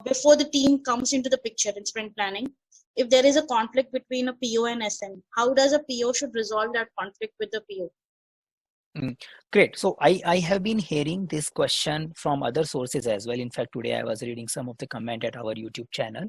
before the team comes into the picture in sprint planning, if there is a conflict between a PO and SM, how does a PO should resolve that conflict with the PO? Great. So I have been hearing this question from other sources as well. In fact, today I was reading some of the comment at our YouTube channel,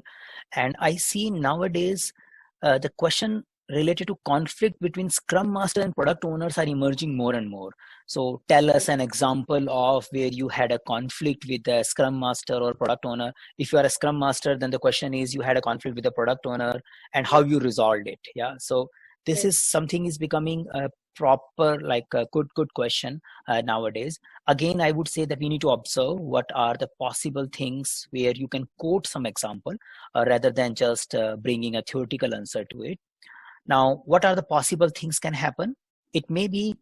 and I see nowadays the question related to conflict between Scrum Master and product owners are emerging more and more. So tell us an example of where you had a conflict with the Scrum Master or product owner. If you are a Scrum Master, then the question is you had a conflict with the product owner and how you resolved it. Yeah. So this is something is becoming a proper, like a good question nowadays. Again, I would say that we need to observe what are the possible things where you can quote some example rather than just bringing a theoretical answer to it. Now, what are the possible things can happen? It may be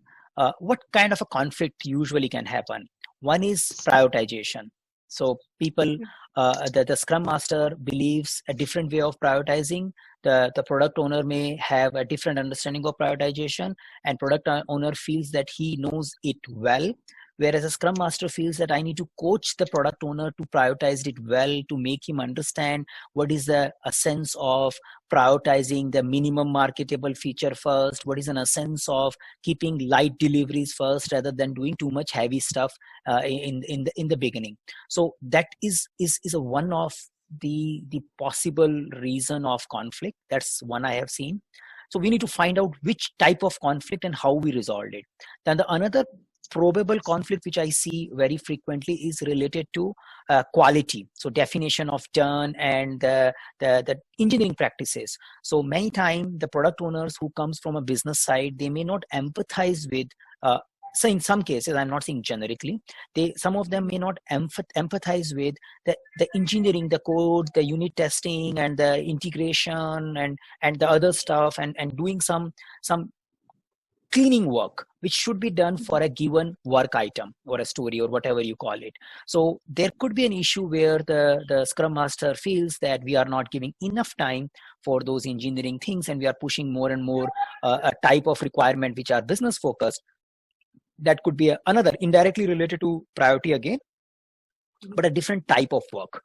what kind of a conflict usually can happen. One is prioritization. So people, the Scrum Master believes a different way of prioritizing. The product owner may have a different understanding of prioritization, and product owner feels that he knows it well, whereas a Scrum Master feels that I need to coach the product owner to prioritize it well, to make him understand what is the essence of prioritizing the minimum marketable feature first, what is an essence of keeping light deliveries first rather than doing too much heavy stuff in the beginning. So that is a one of the possible reason of conflict. That's one I have seen. So we need to find out which type of conflict and how we resolved it. Then the another probable conflict which I see very frequently is related to quality. So definition of done and the engineering practices. So many times the product owners who comes from a business side, they may not empathize with so in some cases, I'm not saying generically, some of them may not empathize with the engineering, the code, the unit testing, and the integration, and the other stuff, and doing some cleaning work which should be done for a given work item or a story or whatever you call it. So there could be an issue where the Scrum Master feels that we are not giving enough time for those engineering things, and we are pushing more and more a type of requirement which are business focused. That could be another indirectly related to priority again, but a different type of work.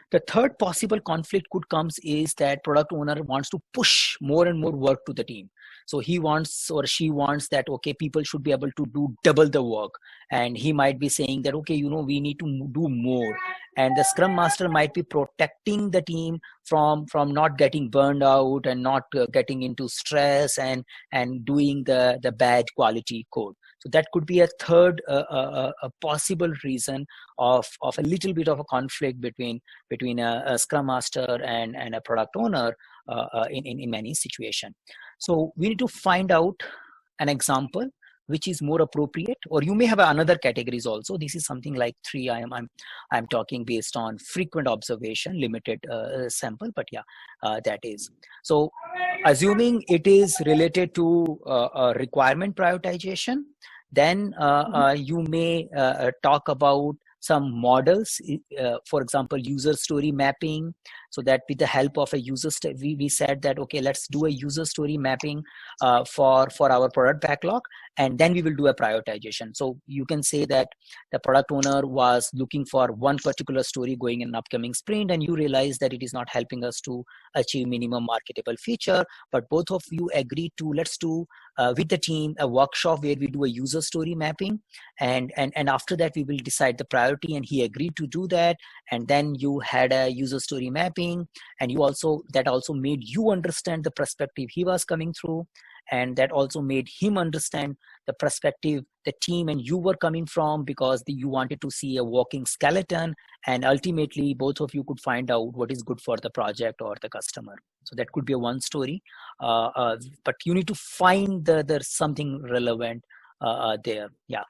The third possible conflict could comes is that product owner wants to push more and more work to the team. So he wants or she wants that, okay, people should be able to do double the work. And he might be saying that, okay, we need to do more. And the Scrum Master might be protecting the team from not getting burned out and not getting into stress and doing the bad quality code. So that could be a third a possible reason of a little bit of a conflict between a Scrum Master and a product owner in many situations. So we need to find out an example which is more appropriate, or you may have another categories also. This is something like 3. I'm talking based on frequent observation, limited sample, but yeah, that is. So assuming it is related to requirement prioritization, then you may talk about some models, for example, user story mapping, so that with the help of a user we said that, okay, let's do a user story mapping for our product backlog, and then we will do a prioritization. So you can say that the product owner was looking for one particular story going in an upcoming sprint, and you realize that it is not helping us to achieve minimum marketable feature, but both of you agreed to, let's do with the team a workshop where we do a user story mapping, and after that we will decide the priority, and he agreed to do that. And then you had a user story mapping, and that also made you understand the perspective he was coming through, and that also made him understand the perspective the team and you were coming from, because you wanted to see a walking skeleton, and ultimately both of you could find out what is good for the project or the customer. So that could be a one story, but you need to find there's something relevant there. Yeah.